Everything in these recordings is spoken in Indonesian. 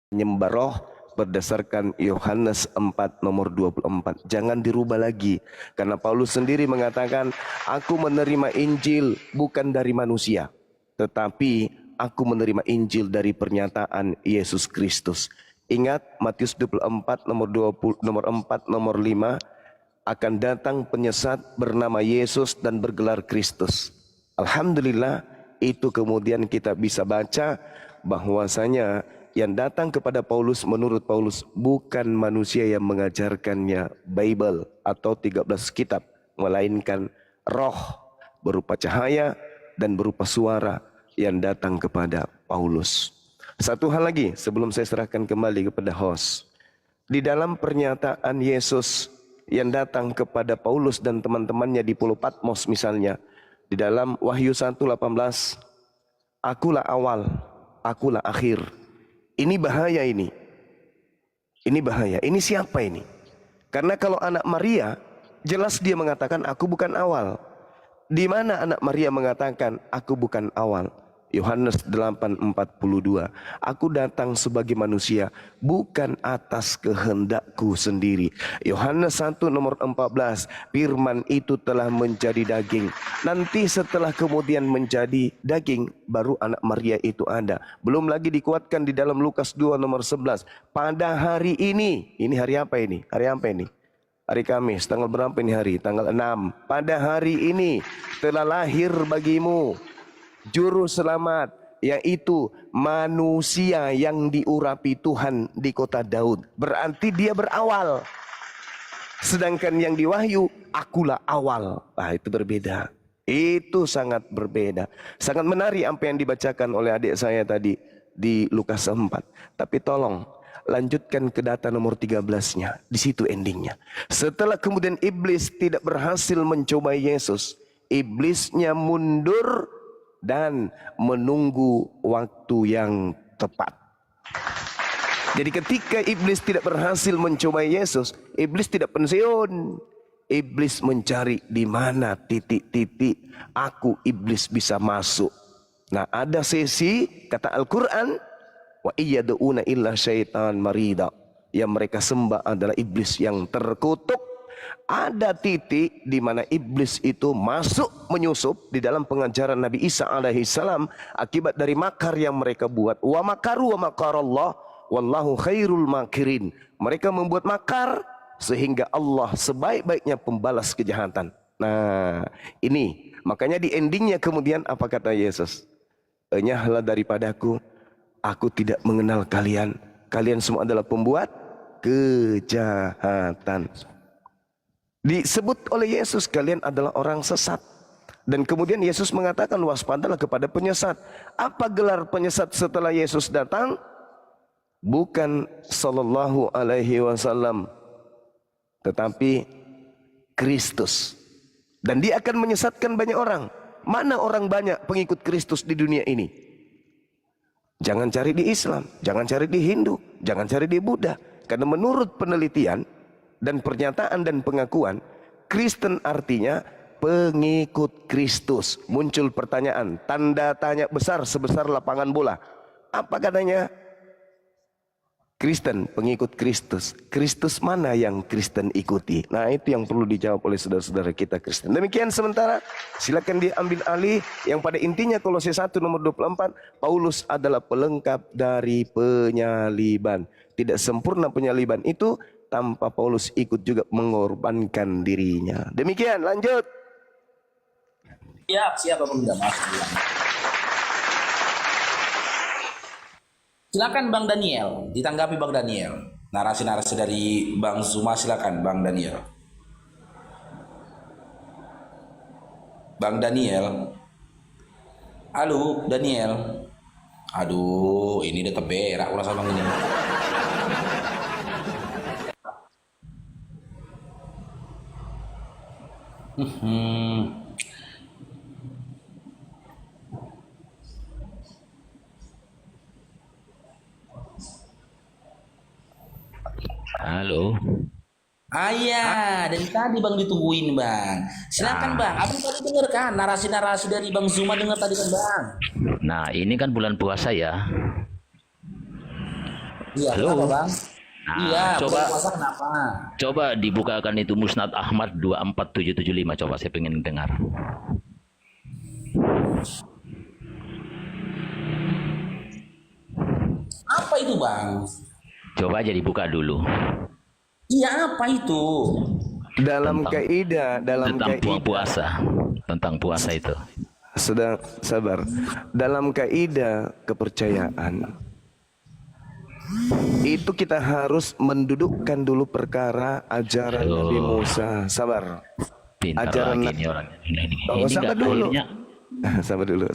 menyembah roh berdasarkan Yohanes 4 nomor 24. Jangan dirubah lagi. Karena Paulus sendiri mengatakan, aku menerima Injil bukan dari manusia, tetapi aku menerima Injil dari pernyataan Yesus Kristus. Ingat Matius 24 nomor 20, nomor 4 nomor 5, akan datang penyesat bernama Yesus dan bergelar Kristus. Alhamdulillah, itu kemudian kita bisa baca bahwasanya yang datang kepada Paulus menurut Paulus bukan manusia yang mengajarkannya Bible atau 13 kitab, melainkan roh berupa cahaya dan berupa suara yang datang kepada Paulus. Satu hal lagi sebelum saya serahkan kembali kepada host. Di dalam pernyataan Yesus yang datang kepada Paulus dan teman-temannya di Pulau Patmos misalnya, di dalam Wahyu 1:18, akulah awal, akulah akhir. Ini bahaya ini. Ini bahaya. Ini siapa ini? Karena kalau anak Maria, jelas dia mengatakan aku bukan awal. Di mana anak Maria mengatakan aku bukan awal? Yohanes 8:42. Aku datang sebagai manusia, bukan atas kehendakku sendiri. Yohanes 1 nomor 14. Firman itu telah menjadi daging. Nanti setelah kemudian menjadi daging, baru anak Maria itu ada. Belum lagi dikuatkan di dalam Lukas 2 nomor 11. Pada hari ini hari apa ini? Hari apa ini? Hari Kamis, tanggal berapa ini hari? Tanggal 6. Pada hari ini telah lahir bagimu Juru Selamat, yaitu manusia yang diurapi Tuhan di kota Daud. Berarti dia berawal. Sedangkan yang di Wahyu, akulah awal. Nah, itu berbeda. Itu sangat berbeda. Sangat menarik apa yang dibacakan oleh adik saya tadi di Lukas 4. Tapi tolong lanjutkan ke data nomor 13-nya. Di situ endingnya. Setelah kemudian iblis tidak berhasil mencobai Yesus, iblisnya mundur dan menunggu waktu yang tepat. Jadi ketika iblis tidak berhasil mencobai Yesus, iblis tidak pensiun. Iblis mencari di mana titik-titik aku iblis bisa masuk. Nah, ada sesi kata Al-Quran, wa iyyaduuna illa syaitan marida, yang mereka sembah adalah iblis yang terkutuk. Ada titik di mana iblis itu masuk menyusup di dalam pengajaran Nabi Isa alaihissalam akibat dari makar yang mereka buat. Wa makaru wa makarallah wallahu khairul makirin. Mereka membuat makar sehingga Allah sebaik-baiknya pembalas kejahatan. Nah, ini makanya di endingnya kemudian apa kata Yesus? Enyahlah daripadaku, aku tidak mengenal kalian. Kalian semua adalah pembuat kejahatan. Disebut oleh Yesus, kalian adalah orang sesat. Dan kemudian Yesus mengatakan, waspadalah kepada penyesat. Apa gelar penyesat setelah Yesus datang? Bukan sallallahu alaihi wasallam, tetapi Kristus. Dan dia akan menyesatkan banyak orang. Mana orang banyak pengikut Kristus di dunia ini? Jangan cari di Islam, jangan cari di Hindu, jangan cari di Buddha. Karena menurut penelitian dan pernyataan dan pengakuan, Kristen artinya pengikut Kristus. Muncul pertanyaan, tanda tanya besar sebesar lapangan bola. Apa katanya? Kristen, pengikut Kristus. Kristus mana yang Kristen ikuti? Nah, itu yang perlu dijawab oleh saudara-saudara kita Kristen. Demikian sementara, silakan diambil alih. Yang pada intinya Kolose 1 nomor 24, Paulus adalah pelengkap dari penyaliban. Tidak sempurna penyaliban itu tanpa Paulus ikut juga mengorbankan dirinya. Demikian, lanjut. Siap Bang Damas. Silakan Bang Daniel, ditanggapi Bang Daniel. Narasi-narasi dari Bang Zuma, silakan Bang Daniel. Bang Daniel. Halo Daniel. Aduh, ini udah teberak ulasan Bang ini. Halo. Iya, dari tadi Bang ditungguin Bang. Silakan Bang. Abang tadi dengar kan narasi-narasi dari Bang Zuma, dengar tadi kan Bang. Nah, ini kan bulan puasa ya. Iya, Halo. kenapa Bang? Nah, Iya, coba bulan puasa kenapa? coba dibukakan itu Musnad Ahmad 24775, coba saya pengen dengar. Apa itu Bang? Coba aja dibuka dulu. Iya, apa itu? Dalam Tentang- kaidah, Tentang puasa, tentang puasa itu. sedang sabar. Dalam kaidah kepercayaan itu kita harus mendudukkan dulu perkara ajaran Halo. Nabi Musa. Sabar. Pintar Ajaran lagi nih orangnya. Ini Oh, sabar nggak dulu. akhirnya.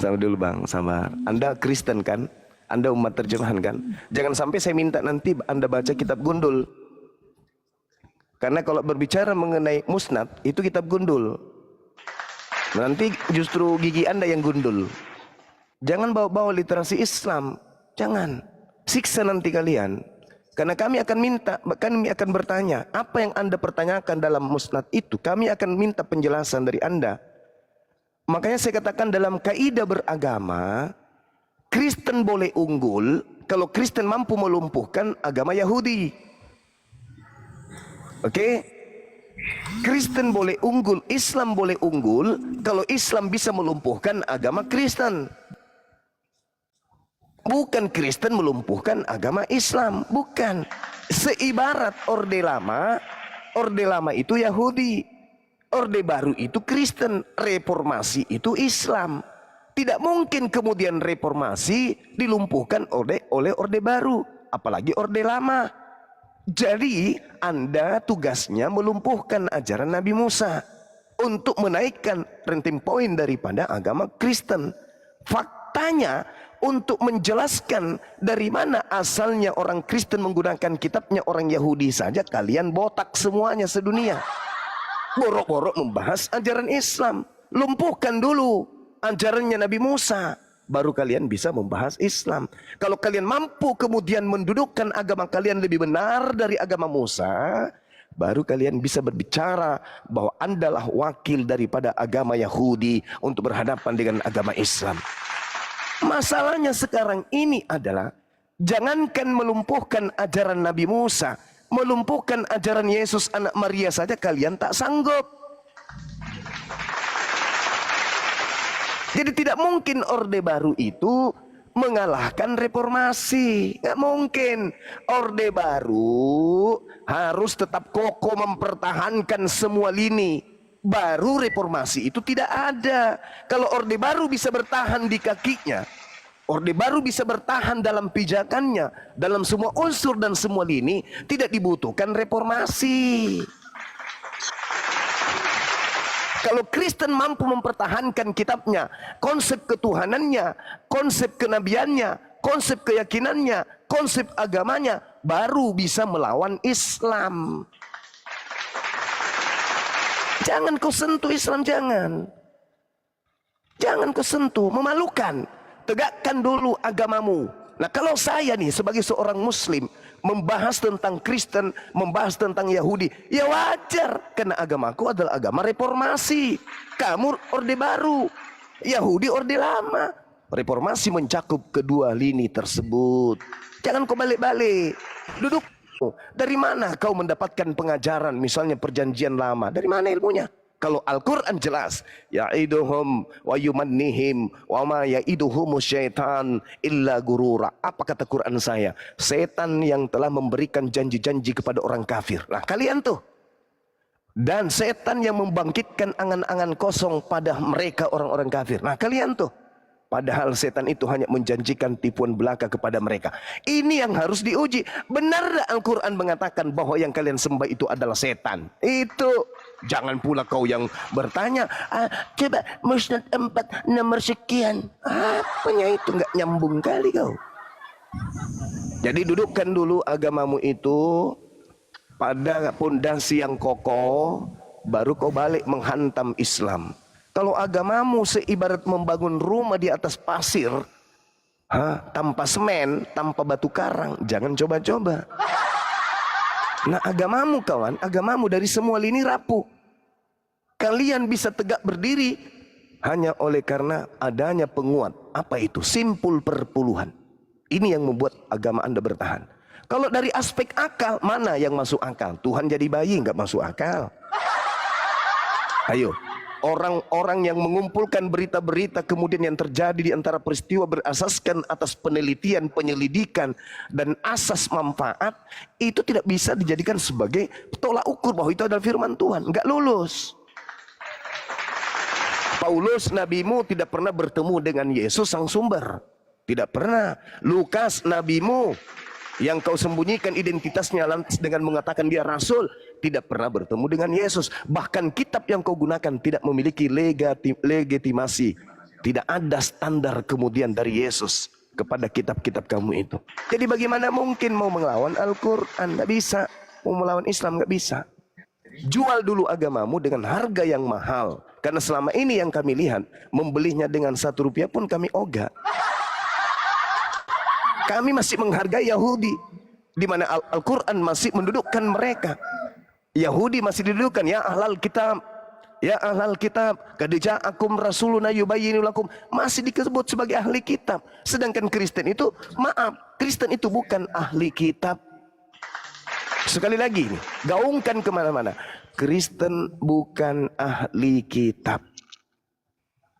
Sabar dulu Bang, sabar. Anda Kristen kan? Anda umat terjemahan kan? Jangan sampai saya minta nanti Anda baca kitab gundul. Karena kalau berbicara mengenai musnad, itu kitab gundul. Nanti justru gigi Anda yang gundul. Jangan bawa-bawa literasi Islam. Jangan. Siksa nanti kalian. Karena kami akan bertanya, apa yang Anda pertanyakan dalam musnad itu, kami akan minta penjelasan dari Anda. Makanya saya katakan dalam kaidah beragama, Kristen boleh unggul kalau Kristen mampu melumpuhkan agama Yahudi. Oke? Kristen boleh unggul, Islam boleh unggul kalau Islam bisa melumpuhkan agama Kristen. Bukan Kristen melumpuhkan agama Islam, bukan. Seibarat Orde Lama itu Yahudi, Orde Baru itu Kristen, Reformasi itu Islam. Tidak mungkin kemudian Reformasi dilumpuhkan oleh Orde Baru, apalagi Orde Lama. Jadi Anda tugasnya melumpuhkan ajaran Nabi Musa untuk menaikkan ranting poin daripada agama Kristen. Faktanya, untuk menjelaskan dari mana asalnya orang Kristen menggunakan kitabnya orang Yahudi saja, kalian botak semuanya sedunia. Borok-borok membahas ajaran Islam. Lumpuhkan dulu ajarannya Nabi Musa, baru kalian bisa membahas Islam. Kalau kalian mampu kemudian mendudukkan agama kalian lebih benar dari agama Musa, baru kalian bisa berbicara bahwa Andalah wakil daripada agama Yahudi untuk berhadapan dengan agama Islam. Masalahnya sekarang ini adalah, jangankan melumpuhkan ajaran Nabi Musa, melumpuhkan ajaran Yesus anak Maria saja kalian tak sanggup. Jadi tidak mungkin Orde Baru itu mengalahkan Reformasi. Nggak mungkin. Orde Baru harus tetap kokoh mempertahankan semua lini. Baru Reformasi itu tidak ada. Kalau Orde Baru bisa bertahan di kakinya, Orde Baru bisa bertahan dalam pijakannya, dalam semua unsur dan semua lini, tidak dibutuhkan Reformasi. Kalau Kristen mampu mempertahankan kitabnya, konsep ketuhanannya, konsep kenabiannya, konsep keyakinannya, konsep agamanya, baru bisa melawan Islam. Jangan kau sentuh Islam, jangan. Jangan kau sentuh, memalukan. Tegakkan dulu agamamu. Nah, kalau saya nih sebagai seorang Muslim membahas tentang Kristen, membahas tentang Yahudi, ya wajar, karena agamaku adalah agama Reformasi. Kamu Orde Baru, Yahudi Orde Lama. Reformasi mencakup kedua lini tersebut. Jangan kau balik-balik. Duduk. Dari mana kau mendapatkan pengajaran misalnya perjanjian lama? Dari mana ilmunya? Kalau Al-Quran jelas, ya'iduhum wa yumannihim wa ma ya'iduhumu syaitan illa gurura. Apa kata Quran saya? Setan yang telah memberikan janji-janji kepada orang kafir. Nah, kalian tuh. Dan setan yang membangkitkan angan-angan kosong pada mereka orang-orang kafir. Nah, kalian tuh. Padahal setan itu hanya menjanjikan tipuan belaka kepada mereka. Ini yang harus diuji. Benar Al-Quran mengatakan bahwa yang kalian sembah itu adalah setan? Itu. Jangan pula kau yang bertanya, coba Musnad 4 nomor sekian. Apanya itu, nggak nyambung kali kau. Jadi dudukkan dulu agamamu itu pada pondasi yang kokoh, baru kau balik menghantam Islam. Kalau agamamu seibarat membangun rumah di atas pasir, tanpa semen, tanpa batu karang, jangan coba-coba. Nah, agamamu kawan, agamamu dari semua lini rapuh. Kalian bisa tegak berdiri hanya oleh karena adanya penguat. Apa itu? Simpul perpuluhan. Ini yang membuat agama Anda bertahan. Kalau dari aspek akal, mana yang masuk akal? Tuhan jadi bayi nggak masuk akal. Ayo, orang-orang yang mengumpulkan berita-berita kemudian yang terjadi di antara peristiwa berasaskan atas penelitian, penyelidikan, dan asas manfaat, itu tidak bisa dijadikan sebagai tolak ukur bahwa itu adalah firman Tuhan. Nggak lulus. Paulus, nabimu, tidak pernah bertemu dengan Yesus sang sumber. Tidak pernah. Lukas, nabimu, yang kau sembunyikan identitasnya dengan mengatakan dia rasul, tidak pernah bertemu dengan Yesus. Bahkan kitab yang kau gunakan tidak memiliki legitimasi. Tidak ada standar kemudian dari Yesus kepada kitab-kitab kamu itu. Jadi bagaimana mungkin mau melawan Al-Quran? Nggak bisa. Mau melawan Islam? Nggak bisa. Jual dulu agamamu dengan harga yang mahal. Karena selama ini yang kami lihat, membelinya dengan 1 rupiah pun kami ogah. Kami masih menghargai Yahudi, di mana Al-Quran masih mendudukkan mereka. Yahudi masih didudukkan, ya ahlal kitab, ya ahlal kitab, qad ja'akum rasuluna yubayyinu lakum, masih disebut sebagai ahli kitab. Sedangkan Kristen itu, maaf, Kristen itu bukan ahli kitab. Sekali lagi, gaungkan kemana-mana, Kristen bukan ahli kitab.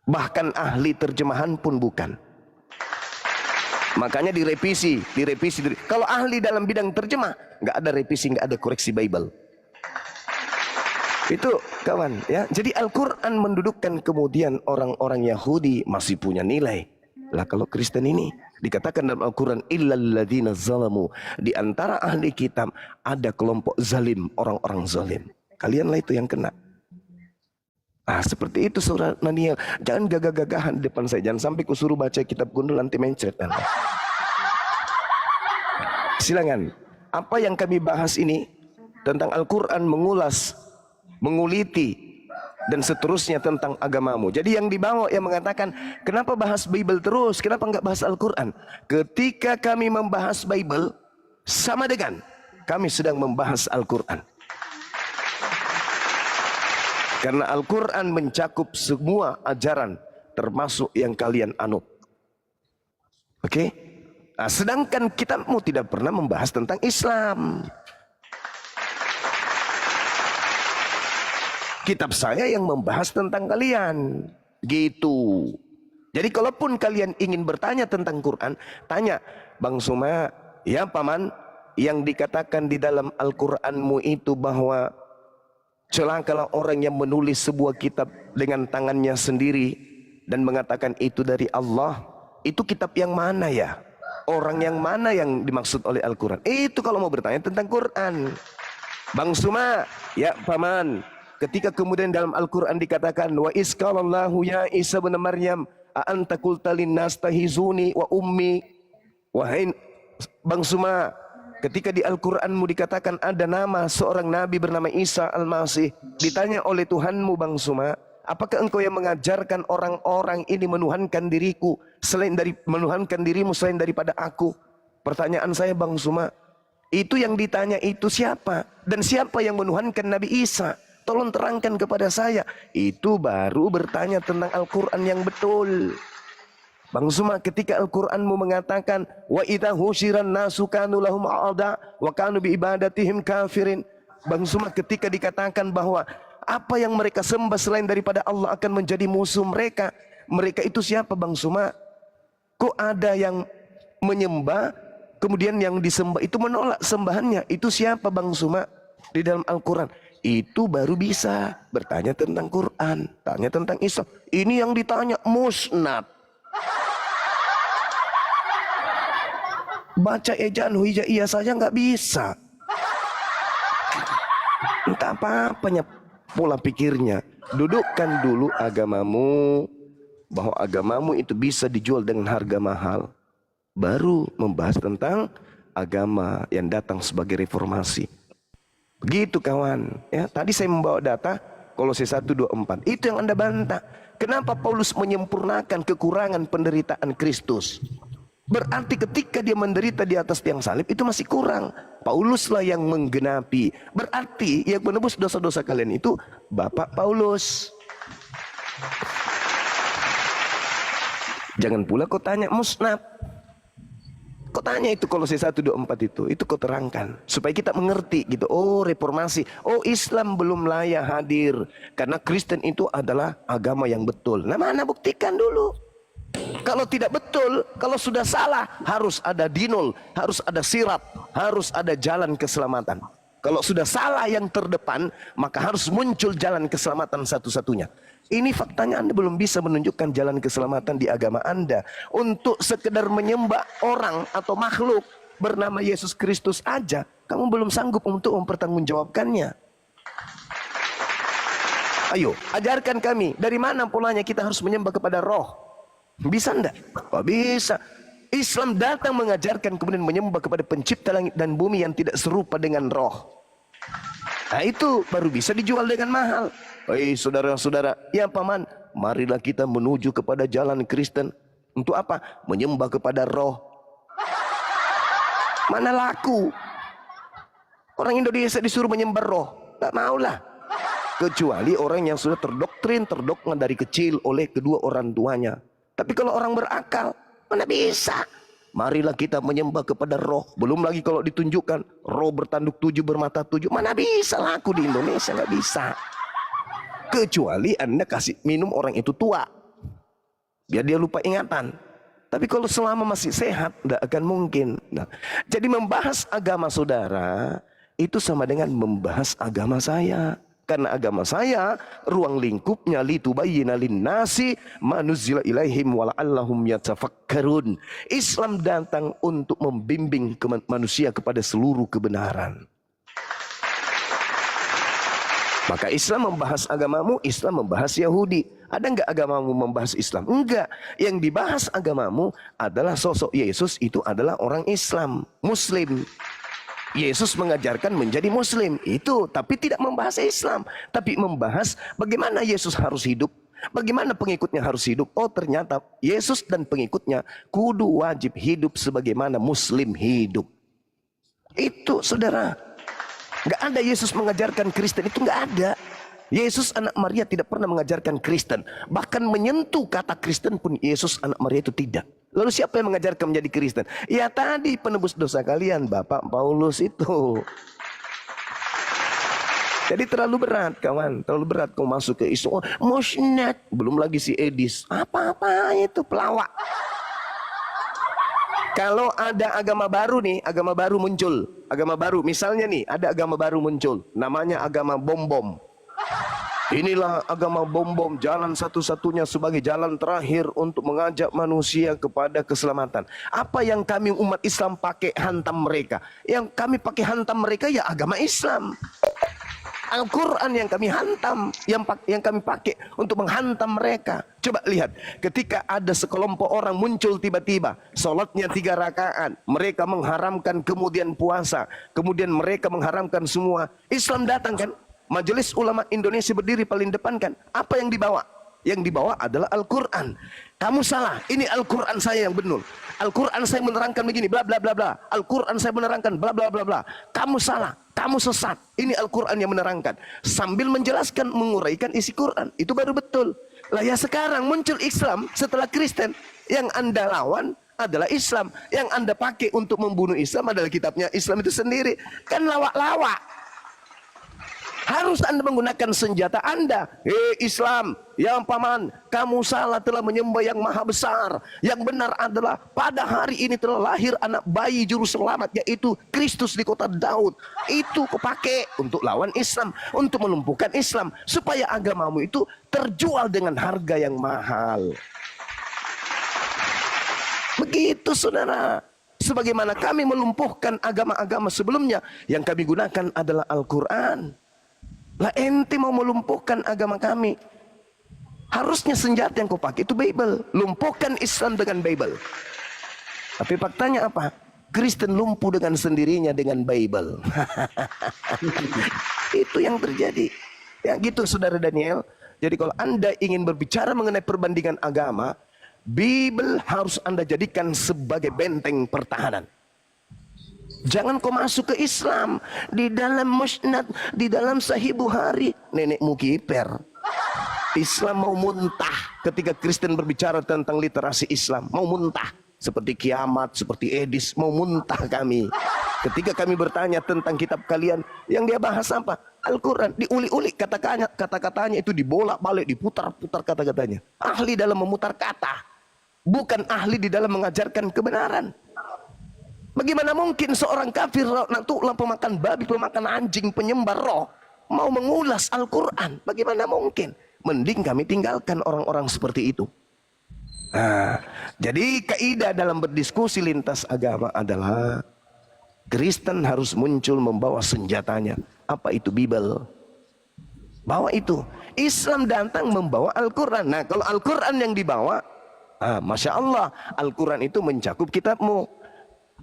Bahkan ahli terjemahan pun bukan. Makanya direvisi. Kalau ahli dalam bidang terjemah, nggak ada revisi, nggak ada koreksi Bible. Itu kawan, ya. Jadi Al-Quran mendudukkan kemudian orang-orang Yahudi masih punya nilai. Lah kalau Kristen ini dikatakan dalam Al-Quran, illal ladzina zalamu, di antara ahli kitab ada kelompok zalim, orang-orang zalim. Kalianlah itu yang kena. Seperti itu Saudara Daniel. Jangan gagah-gagahan di depan saya. Jangan sampai kusuruh baca kitab gundul nanti mencret. Silakan. Apa yang kami bahas ini tentang Al-Quran mengulas, menguliti, dan seterusnya tentang agamamu. Jadi yang dibawa yang mengatakan, kenapa bahas Bible terus? Kenapa enggak bahas Al-Quran? Ketika kami membahas Bible, sama dengan kami sedang membahas Al-Quran. Karena Al-Quran mencakup semua ajaran, termasuk yang kalian anut. Oke? Sedangkan kitabmu tidak pernah membahas tentang Islam. Kitab saya yang membahas tentang kalian. Gitu. Jadi kalaupun kalian ingin bertanya tentang Quran, tanya, Bang Suma, ya Paman, yang dikatakan di dalam Al-Quranmu itu bahwa celakalah orang yang menulis sebuah kitab dengan tangannya sendiri dan mengatakan itu dari Allah. Itu kitab yang mana ya? Orang yang mana yang dimaksud oleh Al-Quran? Itu kalau mau bertanya tentang Quran. Bang Suma, ya Paman, ketika kemudian dalam Al-Quran dikatakan, wa isqalallahu ya Isa bin Maryam a anta qulta linnas tahizuni wa ummi. Wahai Bang Suma, ketika di Al-Quranmu dikatakan ada nama seorang nabi bernama Isa Al-Masih, ditanya oleh Tuhanmu Bang Suma, apakah engkau yang mengajarkan orang-orang ini menuhankan diriku menuhankan dirimu selain daripada aku? Pertanyaan saya Bang Suma, itu yang ditanya itu siapa? Dan siapa yang menuhankan Nabi Isa? Tolong terangkan kepada saya. Itu baru bertanya tentang Al-Quran yang betul. Bang Suma, ketika Al-Quranmu mengatakan wa idza husyiran nasu kanu lahum a'da wa kanu bi ibadatihim kafirin. Bang Suma, ketika dikatakan bahwa apa yang mereka sembah selain daripada Allah akan menjadi musuh mereka. Mereka itu siapa Bang Suma? Kok ada yang menyembah, kemudian yang disembah itu menolak sembahannya? Itu siapa Bang Suma? Di dalam Al-Quran. Itu baru bisa bertanya tentang Quran, tanya tentang Islam. Ini yang ditanya musnad. Baca ejaan hijaiyah saja nggak bisa. Entah apa-apanya pola pikirnya. Dudukkan dulu agamamu, bahwa agamamu itu bisa dijual dengan harga mahal. Baru membahas tentang agama yang datang sebagai reformasi. Begitu kawan. Ya, tadi saya membawa data Kolose 1:24. Itu yang Anda bantah. Kenapa Paulus menyempurnakan kekurangan penderitaan Kristus? Berarti ketika dia menderita di atas tiang salib itu masih kurang. Pauluslah yang menggenapi. Berarti yang menebus dosa-dosa kalian itu Bapak Paulus. Jangan pula kau tanya musnad. Kau tanya itu Kolose 1:24 itu kau terangkan supaya kita mengerti gitu. Oh, reformasi, oh Islam belum layak hadir karena Kristen itu adalah agama yang betul. Nah, mana buktikan dulu. Kalau tidak betul, kalau sudah salah, harus ada dinul, harus ada sirat, harus ada jalan keselamatan. Kalau sudah salah yang terdepan, maka harus muncul jalan keselamatan satu-satunya. Ini faktanya Anda belum bisa menunjukkan jalan keselamatan di agama Anda. Untuk sekedar menyembah orang atau makhluk bernama Yesus Kristus aja, kamu belum sanggup untuk mempertanggungjawabkannya. Ayo, ajarkan kami, dari mana pulanya kita harus menyembah kepada roh? Bisa enggak? Oh, bisa. Islam datang mengajarkan kemudian menyembah kepada pencipta langit dan bumi yang tidak serupa dengan roh. Nah, itu baru bisa dijual dengan mahal. Hei saudara-saudara, ya paman, marilah kita menuju kepada jalan Kristen. Untuk apa? Menyembah kepada roh. Mana laku? Orang Indonesia disuruh menyembah roh, tak maulah. Kecuali orang yang sudah terdoktrina dari kecil oleh kedua orang tuanya. Tapi kalau orang berakal, mana bisa? Marilah kita menyembah kepada roh. Belum lagi kalau ditunjukkan roh bertanduk 7, bermata 7. Mana bisa laku di Indonesia, nggak bisa. Kecuali Anda kasih minum orang itu tua, biar dia lupa ingatan. Tapi kalau selama masih sehat, tidak akan mungkin. Nah, jadi membahas agama saudara itu sama dengan membahas agama saya. Karena agama saya, ruang lingkupnya litubayyina linnasi ma nuzzila ilaihim wala'allahum yatafakkarun. Islam datang untuk membimbing manusia kepada seluruh kebenaran. Maka Islam membahas agamamu, Islam membahas Yahudi. Ada enggak agamamu membahas Islam? Enggak. Yang dibahas agamamu adalah sosok Yesus itu adalah orang Islam, Muslim. Yesus mengajarkan menjadi Muslim itu, tapi tidak membahas Islam, tapi membahas bagaimana Yesus harus hidup, bagaimana pengikutnya harus hidup. Oh, ternyata Yesus dan pengikutnya kudu wajib hidup sebagaimana Muslim hidup. Itu saudara. Nggak ada Yesus mengajarkan Kristen, itu nggak ada. Yesus anak Maria tidak pernah mengajarkan Kristen. Bahkan menyentuh kata Kristen pun Yesus anak Maria itu tidak. Lalu siapa yang mengajarkan menjadi Kristen? Ya tadi penebus dosa kalian, Bapak Paulus itu. Jadi terlalu berat kawan, terlalu berat kau masuk ke isu musnad. Belum lagi si Edis, apa-apa itu pelawak. Kalau ada agama baru nih, agama baru muncul. Agama baru, misalnya nih, ada agama baru muncul. Namanya agama bom-bom. Inilah agama bom-bom, jalan satu-satunya sebagai jalan terakhir untuk mengajak manusia kepada keselamatan. Apa yang kami umat Islam pakai hantam mereka? Yang kami pakai hantam mereka ya agama Islam. Al-Quran yang kami hantam, yang kami pakai untuk menghantam mereka. Coba lihat, ketika ada sekelompok orang muncul tiba-tiba, sholatnya 3 rakaat, mereka mengharamkan kemudian puasa, kemudian mereka mengharamkan semua. Islam datang kan, Majelis Ulama Indonesia berdiri paling depan kan, apa yang dibawa? Yang dibawa adalah Al-Quran. Kamu salah, ini Al-Quran saya yang benar. Al-Quran saya menerangkan begini, bla bla bla bla. Al-Quran saya menerangkan bla bla bla bla. Kamu salah, kamu sesat. Ini Al-Quran yang menerangkan. Sambil menjelaskan, menguraikan isi Quran. Itu baru betul. Lah ya sekarang muncul Islam setelah Kristen. Yang Anda lawan adalah Islam. Yang Anda pakai untuk membunuh Islam adalah kitabnya Islam itu sendiri. Kan lawak-lawak. Harus Anda menggunakan senjata Anda. Islam, yang paman, kamu salah telah menyembah yang maha besar. Yang benar adalah pada hari ini telah lahir anak bayi juru selamat, yaitu Kristus di kota Daud. Itu kau pakai untuk lawan Islam, untuk melumpuhkan Islam, supaya agamamu itu terjual dengan harga yang mahal. Begitu saudara. Sebagaimana kami melumpuhkan agama-agama sebelumnya, yang kami gunakan adalah Al-Quran. Lah ente mau melumpuhkan agama kami, harusnya senjata yang kau pakai itu Bible. Lumpuhkan Islam dengan Bible. Tapi faktanya apa? Kristen lumpuh dengan sendirinya dengan Bible. Itu yang terjadi. Ya gitu saudara Daniel. Jadi kalau Anda ingin berbicara mengenai perbandingan agama, Bible harus Anda jadikan sebagai benteng pertahanan. Jangan kau masuk ke Islam di dalam musnad, di dalam Sahih Bukhari, nenekmu kiper. Islam mau muntah ketika Kristen berbicara tentang literasi Islam, mau muntah. seperti kiamat, seperti Edis, mau muntah kami. Ketika kami bertanya tentang kitab kalian, yang dia bahas apa? Al-Quran, diulik-ulik kata-katanya itu dibolak-balik, diputar-putar kata-katanya. Ahli dalam memutar kata, bukan ahli di dalam mengajarkan kebenaran. Bagaimana mungkin seorang kafir, pemakan babi, pemakan anjing, penyembah roh, mau mengulas Al-Quran? Bagaimana mungkin? Mending kami tinggalkan orang-orang seperti itu. Nah, jadi kaidah dalam berdiskusi lintas agama adalah Kristen harus muncul membawa senjatanya. Apa itu Bible? Bawa itu. Islam datang membawa Al-Quran. Nah, kalau Al-Quran yang dibawa, Masya Allah, Al-Quran itu mencakup kitabmu.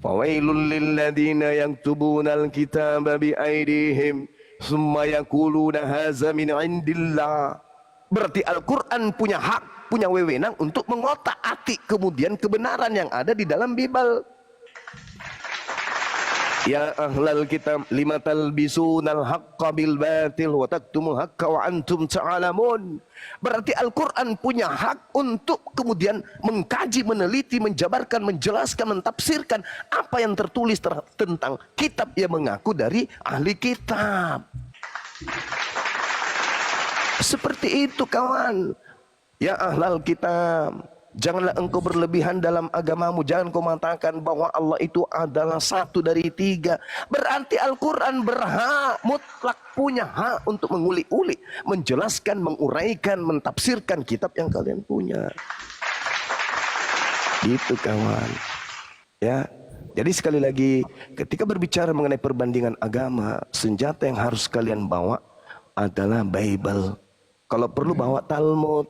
Fawailul lilladzina yaktubuna al-kitaba biaidihim summa yaquluna haza min indillah. Berarti Al-Quran punya hak, punya wewenang untuk mengotak-atik kemudian kebenaran yang ada di dalam Bible. Ya ahlal kitab lima talbisunal haqqa bil batil wa taktumul haqqa wa antum ta'lamun. Berarti Al-Quran punya hak untuk kemudian mengkaji, meneliti, menjabarkan, menjelaskan, mentafsirkan apa yang tertulis tentang kitab yang mengaku dari ahli kitab. Seperti itu kawan. Ya ahlal kitab, janganlah engkau berlebihan dalam agamamu. Jangan kau mengatakan bahwa Allah itu adalah satu dari tiga. Berarti Al-Quran berhak, mutlak punya hak untuk mengulik-ulik, menjelaskan, menguraikan, mentafsirkan kitab yang kalian punya. Gitu kawan. Ya, jadi sekali lagi, ketika berbicara mengenai perbandingan agama, senjata yang harus kalian bawa adalah Bible. Kalau perlu bawa Talmud.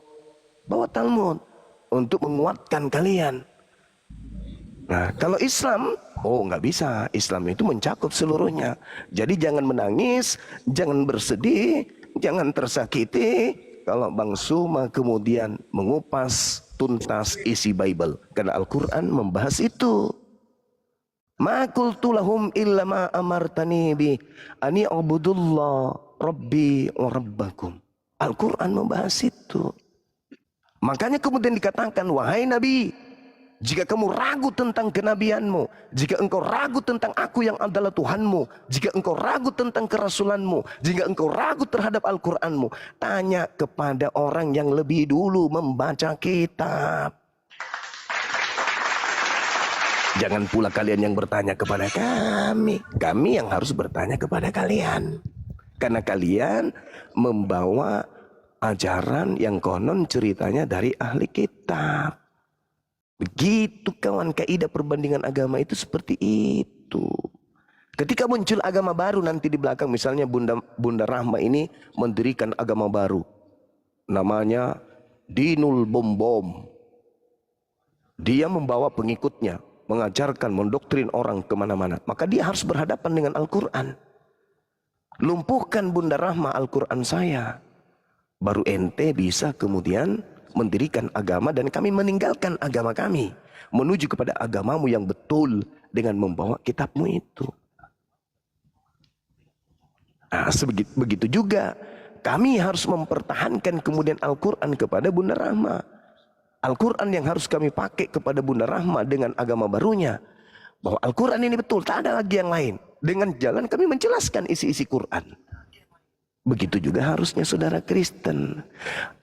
Bawa Talmud untuk menguatkan kalian. Nah, kalau Islam, nggak bisa. Islam itu mencakup seluruhnya. Jadi jangan menangis, jangan bersedih, jangan tersakiti kalau Bang Suma kemudian mengupas tuntas isi Bible. Karena Al-Quran membahas itu. Ma qultu lahum illa ma amartani bi ani ubudullah rabbi wa rabbakum. Al-Quran membahas itu. Makanya kemudian dikatakan, wahai Nabi, jika kamu ragu tentang kenabianmu, jika engkau ragu tentang aku yang adalah Tuhanmu, jika engkau ragu tentang kerasulanmu, jika engkau ragu terhadap Al-Quranmu, tanya kepada orang yang lebih dulu membaca kitab. Jangan pula kalian yang bertanya kepada kami. Kami yang harus bertanya kepada kalian. Karena kalian membawa ajaran yang konon ceritanya dari ahli kitab. Begitu kawan, kaidah perbandingan agama itu seperti itu. Ketika muncul agama baru nanti di belakang, misalnya Bunda Rahma ini mendirikan agama baru. Namanya Dinul Bom. Dia membawa pengikutnya, mengajarkan, mendoktrin orang kemana-mana. Maka dia harus berhadapan dengan Al-Quran. Lumpuhkan Bunda Rahma Al-Quran saya. Baru ente bisa kemudian mendirikan agama dan kami meninggalkan agama kami. Menuju kepada agamamu yang betul dengan membawa kitabmu itu. Nah, begitu juga kami harus mempertahankan kemudian Al-Quran kepada Bunda Rahma. Al-Quran yang harus kami pakai kepada Bunda Rahma dengan agama barunya. Bahwa Al-Quran ini betul, tak ada lagi yang lain. Dengan jalan kami menjelaskan isi-isi Quran. Begitu juga harusnya saudara Kristen.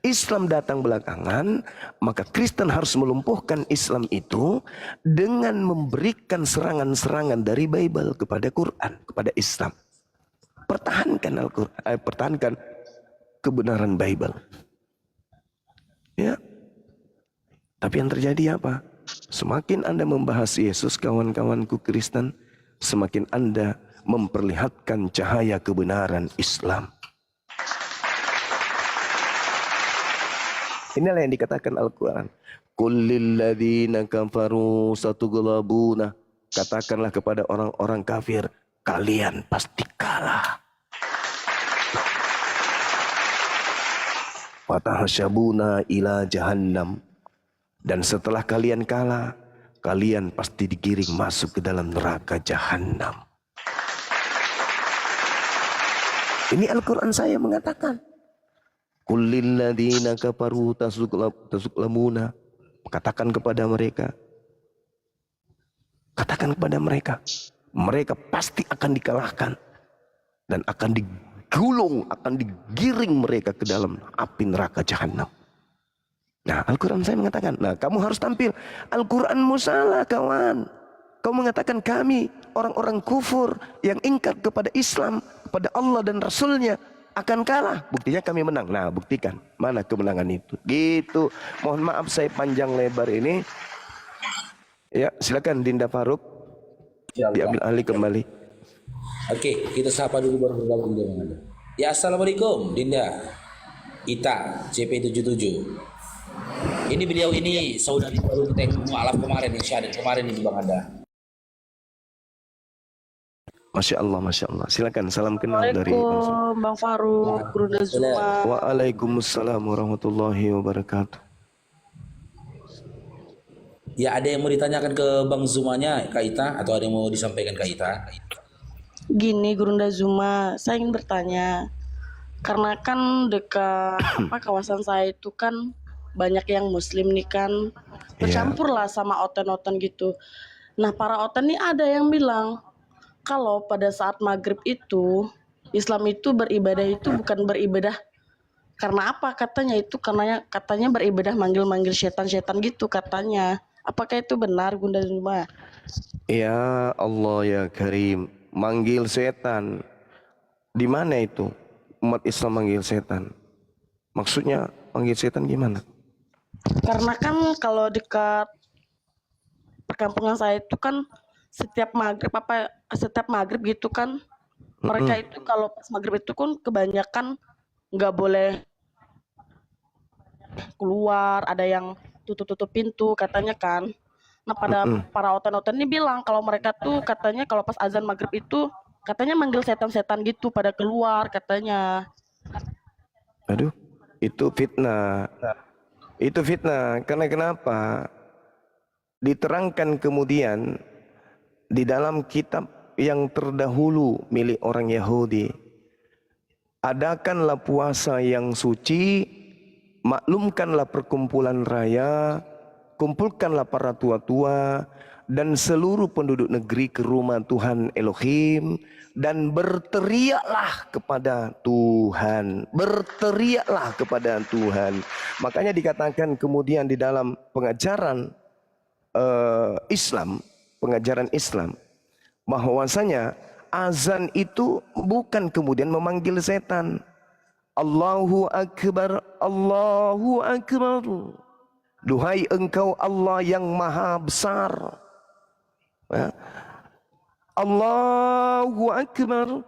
Islam datang belakangan, maka Kristen harus melumpuhkan Islam itu dengan memberikan serangan-serangan dari Bible kepada Quran, kepada Islam. Pertahankan Al-Quran, pertahankan kebenaran Bible. Ya. Tapi yang terjadi apa? Semakin Anda membahas Yesus, kawan-kawanku Kristen, semakin Anda memperlihatkan cahaya kebenaran Islam. Inilah yang dikatakan Al-Quran. Kullil ladzina kafaru satughlabuna. Katakanlah kepada orang-orang kafir, kalian pasti kalah. Fatahsyabuna ila jahannam. Dan setelah kalian kalah, kalian pasti digiring masuk ke dalam neraka jahanam. Ini Al-Quran saya mengatakan. Kullil ladzina kafaru tasuklamuna. Katakan kepada mereka, Katakan kepada mereka, mereka pasti akan dikalahkan dan akan digulung, akan digiring mereka ke dalam api neraka jahanam. Nah, Al-Quran saya mengatakan, nah kamu harus tampil. Al-Quranmu salah kawan. Kau mengatakan kami orang-orang kufur yang ingkar kepada Islam, kepada Allah dan Rasulnya akan kalah. Buktinya kami menang. Nah, buktikan mana kemenangan itu. Gitu. Mohon maaf saya panjang lebar ini. Ya, silakan Dinda Faruk diambil alih kembali. Oke, kita sapa dulu baru bergabung dengan Anda. Ya, assalamualaikum Dinda Ita CP77. Ini beliau ini saudari baru kita yang mualaf kemarin yang syahadat kemarin ini Bang Anda. Masya Allah, Masya Allah. Silakan salam kenal dari Bang Faruk, Guru Zuma. Waalaikumsalam warahmatullahi wabarakatuh. Ya, ada yang mau ditanyakan ke Bang Zumanya Kak Ita atau ada yang mau disampaikan Kak Ita? Gini Guru Zuma, saya ingin bertanya. Karena kan dekat kawasan saya itu kan banyak yang muslim nih kan. Bercampur lah sama oten-oten gitu. Nah, para oten nih ada yang bilang kalau pada saat maghrib itu Islam itu beribadah itu bukan beribadah karena apa katanya itu katanya beribadah manggil-manggil setan-setan gitu katanya. Apakah itu benar Bunda Zuma? Ya Allah ya Karim, manggil setan. Di mana itu umat Islam manggil setan? Maksudnya manggil setan gimana? Karena kan kalau dekat perkampungan saya itu kan setiap maghrib gitu kan mereka itu kalau pas maghrib itu kan kebanyakan nggak boleh keluar, ada yang tutup pintu katanya kan. Nah, pada para oten-oten ini bilang kalau mereka tuh katanya kalau pas azan maghrib itu katanya manggil setan-setan gitu pada keluar katanya. Aduh, itu fitnah. Itu fitnah. Karena kenapa? Diterangkan kemudian di dalam kitab yang terdahulu milik orang Yahudi. Adakanlah puasa yang suci, maklumkanlah perkumpulan raya, kumpulkanlah para tua-tua dan seluruh penduduk negeri ke rumah Tuhan Elohim dan berteriaklah kepada Tuhan. Berteriaklah kepada Tuhan. Makanya dikatakan kemudian di dalam pengajaran Islam, pengajaran Islam, bahwasanya azan itu bukan kemudian memanggil setan. Allahu Akbar, Allahu Akbar. Duhai engkau Allah yang maha besar. Ya. Allahu Akbar,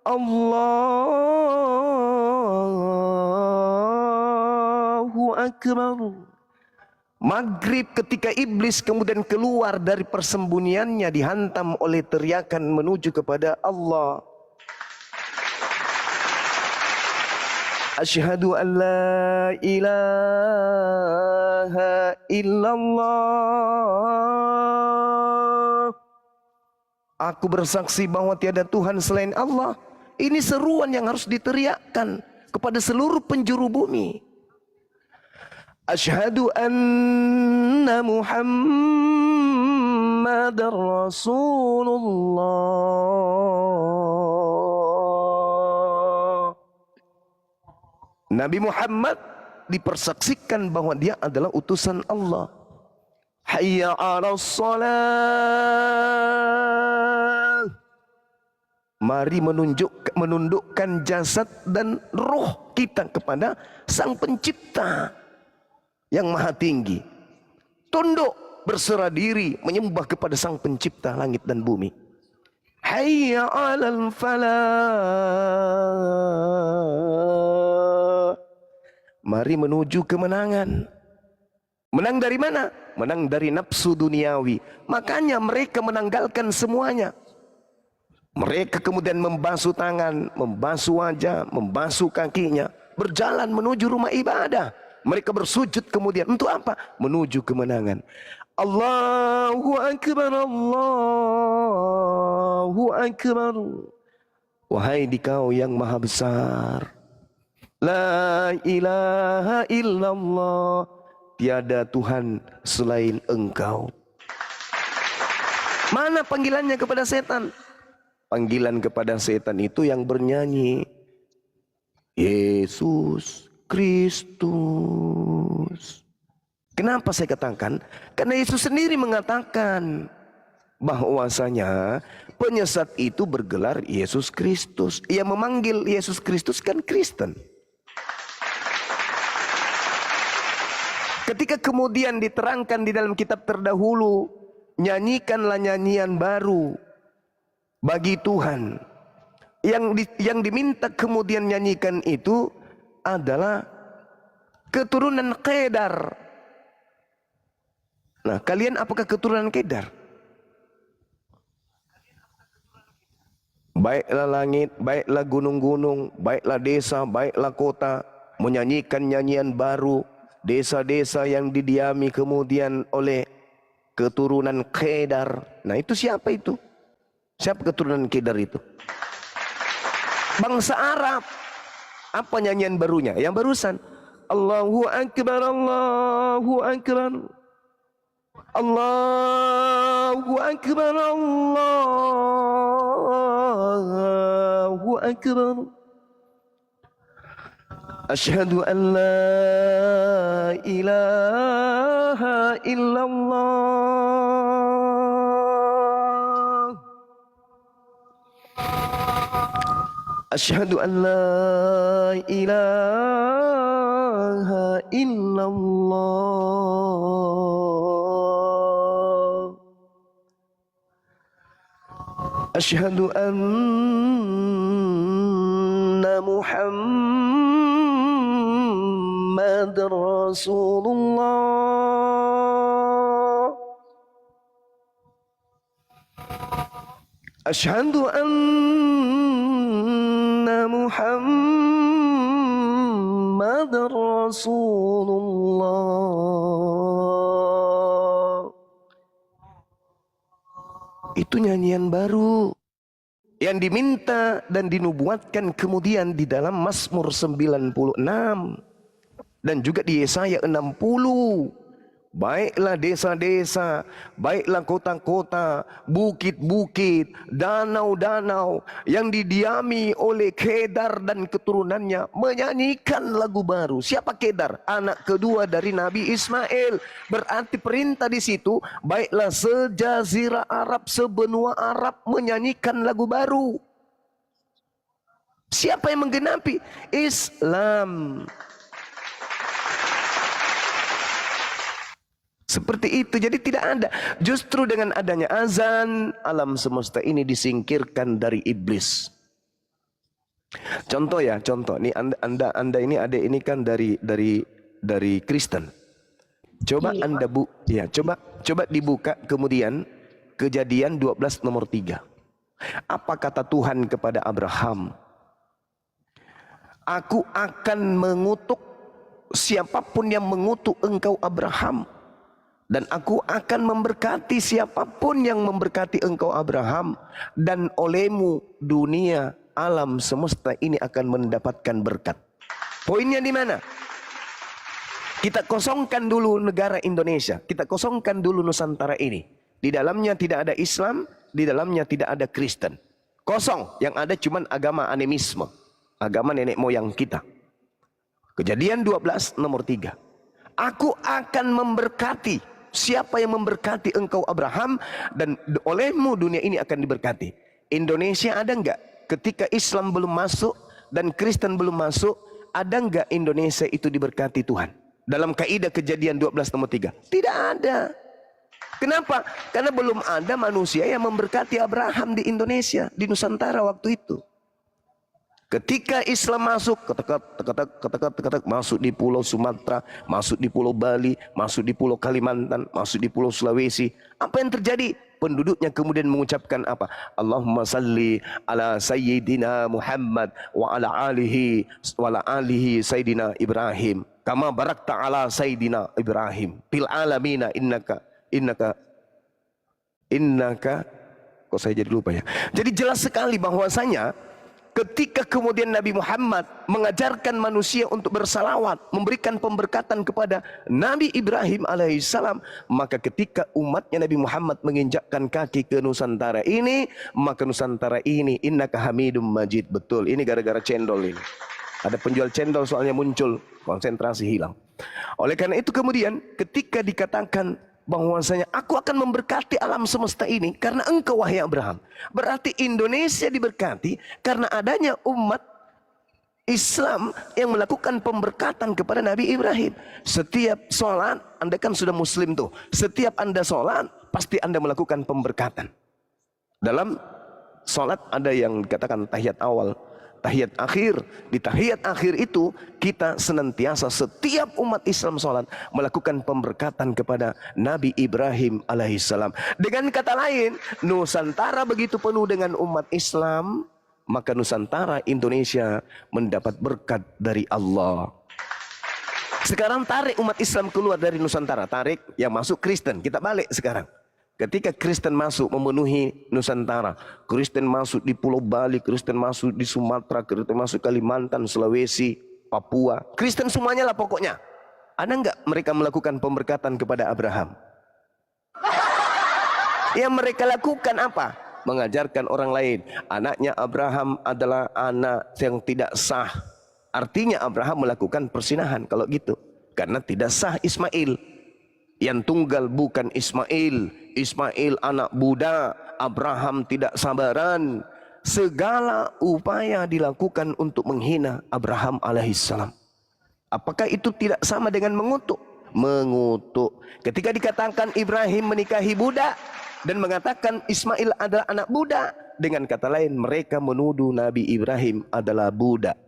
Allahu Akbar. Maghrib ketika iblis kemudian keluar dari persembunyiannya dihantam oleh teriakan menuju kepada Allah. Asyhadu an la ilaha illallah. Aku bersaksi bahwa tiada Tuhan selain Allah. Ini seruan yang harus diteriakkan kepada seluruh penjuru bumi. Asyhadu anna Muhammadar Rasulullah. Nabi Muhammad dipersaksikan bahwa dia adalah utusan Allah. Hayya 'alas shalah. Mari menundukkan jasad dan roh kita kepada Sang Pencipta yang maha tinggi. Tunduk, berserah diri, menyembah kepada Sang Pencipta langit dan bumi. Hayya 'alal falah. Mari menuju kemenangan. Menang dari mana? Menang dari nafsu duniawi. Makanya mereka menanggalkan semuanya. Mereka kemudian membasuh tangan, membasuh wajah, membasuh kakinya, berjalan menuju rumah ibadah. Mereka bersujud kemudian untuk apa? Menuju kemenangan. Allahu Akbar, Allahu Akbar. Wahai dikau yang maha besar, la ilaha illallah. Tiada Tuhan selain engkau. Mana panggilannya kepada setan? Panggilan kepada setan itu yang bernyanyi, Yesus Kristus. Kenapa saya katakan? Karena Yesus sendiri mengatakan bahwasanya penyesat itu bergelar Yesus Kristus. Ia memanggil Yesus Kristus kan Kristen. Ketika kemudian diterangkan di dalam kitab terdahulu, nyanyikanlah nyanyian baru bagi Tuhan. Yang diminta kemudian nyanyikan itu adalah keturunan Kedar. Nah, kalian apakah keturunan Kedar? Baiklah langit, baiklah gunung-gunung, baiklah desa, baiklah kota, menyanyikan nyanyian baru. Desa-desa yang didiami kemudian oleh keturunan Kedar. Nah, itu siapa itu? Siapa keturunan Kedar itu? Bangsa Arab. Apa nyanyian barunya? Yang barusan. Allahu Akbar, Allahu Akbar. Allahu Akbar, Allahu Akbar. Asyhadu an la ilaha illallah. Asyhadu an la ilaha illallah. Asyhadu anna Muhammadar Rasulullah. Asyhadu anna Muhammadar Rasulullah. Itu nyanyian baru yang diminta dan dinubuatkan kemudian di dalam Mazmur 96 dan juga di Yesaya 60. Baiklah desa-desa, baiklah kota-kota, bukit-bukit, danau-danau yang didiami oleh Kedar dan keturunannya menyanyikan lagu baru. Siapa Kedar? Anak kedua dari Nabi Ismail. Berarti perintah di situ, baiklah sejazirah Arab, sebenua Arab menyanyikan lagu baru. Siapa yang menggenapi? Islam. Seperti itu, jadi tidak ada. Justru dengan adanya azan, alam semesta ini disingkirkan dari iblis. Contoh ya, contoh. Nih anda ini adik ini kan dari Kristen. Coba Anda coba dibuka kemudian Kejadian 12 nomor 3. Apa kata Tuhan kepada Abraham? Aku akan mengutuk siapapun yang mengutuk engkau Abraham. Dan aku akan memberkati siapapun yang memberkati engkau Abraham. Dan olehmu dunia alam semesta ini akan mendapatkan berkat. Poinnya di mana? Kita kosongkan dulu negara Indonesia. Kita kosongkan dulu Nusantara ini. Di dalamnya tidak ada Islam. Di dalamnya tidak ada Kristen. Kosong. Yang ada cuma agama animisme. Agama nenek moyang kita. Kejadian 12 nomor 3. Aku akan memberkati. Siapa yang memberkati engkau Abraham dan olehmu dunia ini akan diberkati. Indonesia ada enggak? Ketika Islam belum masuk dan Kristen belum masuk, ada enggak Indonesia itu diberkati Tuhan? Dalam kaidah Kejadian 12 nomor 3. Tidak ada. Kenapa? Karena belum ada manusia yang memberkati Abraham di Indonesia, di Nusantara waktu itu. Ketika Islam masuk, masuk di Pulau Sumatera, masuk di Pulau Bali, masuk di Pulau Kalimantan, masuk di Pulau Sulawesi. Apa yang terjadi? Penduduknya kemudian mengucapkan apa? Allahumma salli ala Sayyidina Muhammad wa ala alihi Sayyidina Ibrahim. Kama barakta ala Sayyidina Ibrahim. Fil alamina innaka. Kok saya jadi lupa ya? Jadi jelas sekali bahwasanya ketika kemudian Nabi Muhammad mengajarkan manusia untuk bersalawat, memberikan pemberkatan kepada Nabi Ibrahim alaihissalam, maka ketika umatnya Nabi Muhammad menginjakkan kaki ke Nusantara ini, maka Nusantara ini innaka hamidum majid. Betul, ini gara-gara cendol ini. Ada penjual cendol soalnya muncul, konsentrasi hilang. Oleh karena itu kemudian ketika dikatakan bahwasanya aku akan memberkati alam semesta ini karena engkau wahai Abraham, berarti Indonesia diberkati karena adanya umat Islam yang melakukan pemberkatan kepada Nabi Ibrahim. Setiap sholat, Anda kan sudah muslim tuh, setiap Anda sholat pasti Anda melakukan pemberkatan. Dalam sholat ada yang dikatakan tahiyat awal, tahiyat akhir. Di tahiyat akhir itu kita senantiasa setiap umat Islam sholat melakukan pemberkatan kepada Nabi Ibrahim alaihissalam. Dengan kata lain, Nusantara begitu penuh dengan umat Islam, maka Nusantara Indonesia mendapat berkat dari Allah. Sekarang tarik umat Islam keluar dari Nusantara, tarik yang masuk Kristen. Kita balik sekarang. Ketika Kristen masuk memenuhi Nusantara, Kristen masuk di Pulau Bali, Kristen masuk di Sumatera, Kristen masuk Kalimantan, Sulawesi, Papua, Kristen semuanya lah pokoknya. Ada enggak mereka melakukan pemberkatan kepada Abraham? Yang mereka lakukan apa? Mengajarkan orang lain. Anaknya Abraham adalah anak yang tidak sah. Artinya Abraham melakukan persinahan kalau gitu. Karena tidak sah Ismail. Yang tunggal bukan Ismail. Ismail anak budak, Abraham tidak sabaran. Segala upaya dilakukan untuk menghina Abraham alaihissalam. Apakah itu tidak sama dengan mengutuk? Mengutuk. Ketika dikatakan Ibrahim menikahi budak dan mengatakan Ismail adalah anak budak, dengan kata lain mereka menuduh Nabi Ibrahim adalah budak.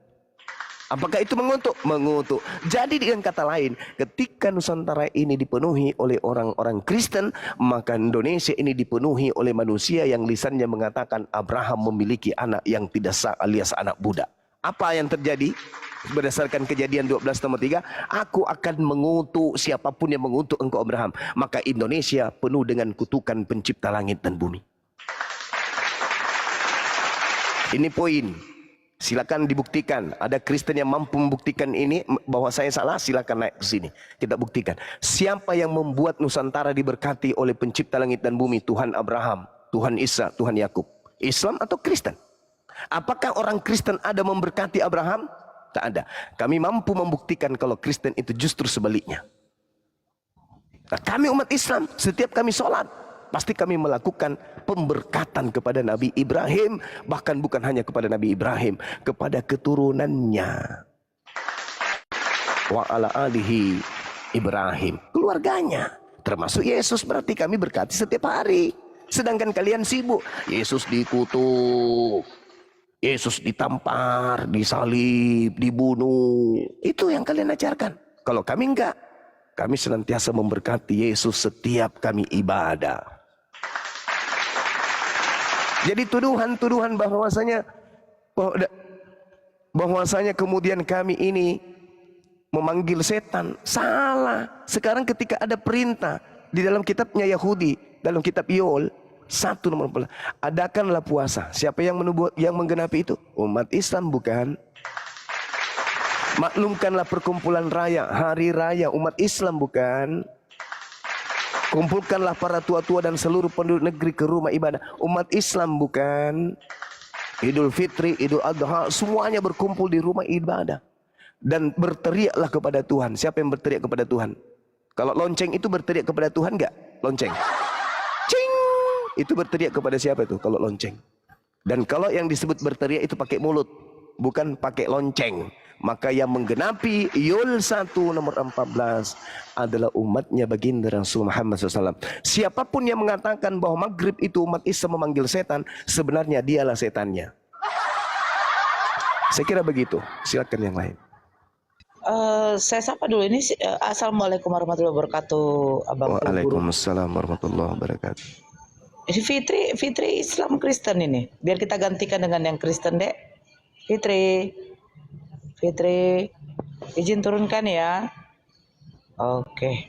Apakah itu mengutuk? Mengutuk. Jadi dengan kata lain, ketika Nusantara ini dipenuhi oleh orang-orang Kristen, maka Indonesia ini dipenuhi oleh manusia yang lisannya mengatakan Abraham memiliki anak yang tidak sah alias anak budak. Apa yang terjadi? Berdasarkan Kejadian 12:3, aku akan mengutuk siapapun yang mengutuk engkau Abraham. Maka Indonesia penuh dengan kutukan pencipta langit dan bumi. Ini poin. Silakan dibuktikan. Ada Kristen yang mampu membuktikan ini bahwa saya salah, silakan naik ke sini. Kita buktikan. Siapa yang membuat Nusantara diberkati oleh pencipta langit dan bumi? Tuhan Abraham, Tuhan Isa, Tuhan Yakub. Islam atau Kristen? Apakah orang Kristen ada memberkati Abraham? Tak ada. Kami mampu membuktikan kalau Kristen itu justru sebaliknya. Nah, kami umat Islam, setiap kami sholat, pasti kami melakukan pemberkatan kepada Nabi Ibrahim. Bahkan bukan hanya kepada Nabi Ibrahim, kepada keturunannya. Wa ala alihi Ibrahim, keluarganya. Termasuk Yesus, berarti kami berkati setiap hari. Sedangkan kalian sibuk. Yesus dikutuk, Yesus ditampar, disalib, dibunuh. Itu yang kalian ajarkan. Kalau kami enggak. Kami senantiasa memberkati Yesus setiap kami ibadah. Jadi tuduhan-tuduhan bahwasanya kemudian kami ini memanggil setan, salah. Sekarang ketika ada perintah di dalam kitabnya Yahudi, dalam kitab Yoel 1 nomor 14, adakanlah puasa. Siapa yang menggenapi itu? Umat Islam bukan? Maklumkanlah perkumpulan raya, hari raya umat Islam bukan? Kumpulkanlah para tua-tua dan seluruh penduduk negeri ke rumah ibadah, umat Islam bukan? Idul Fitri, Idul Adha, semuanya berkumpul di rumah ibadah. Dan berteriaklah kepada Tuhan. Siapa yang berteriak kepada Tuhan? Kalau lonceng itu berteriak kepada Tuhan enggak? Lonceng. Cing! Itu berteriak kepada siapa itu kalau lonceng? Dan kalau yang disebut berteriak itu pakai mulut, bukan pakai lonceng. Maka yang menggenapi Yoel 1 nomor 14 adalah umatnya baginda Rasul Muhammad SAW. Siapapun yang mengatakan bahwa maghrib itu umat Islam memanggil setan, sebenarnya dialah setannya. Saya kira begitu. Silakan yang lain. Saya sapa dulu ini. Assalamualaikum warahmatullahi wabarakatuh, Abang. Waalaikumsalam warahmatullahi wabarakatuh. Ini Fitri Islam Kristen ini. Biar kita gantikan dengan yang Kristen, Dek. Fitri, izin turunkan ya. Oke.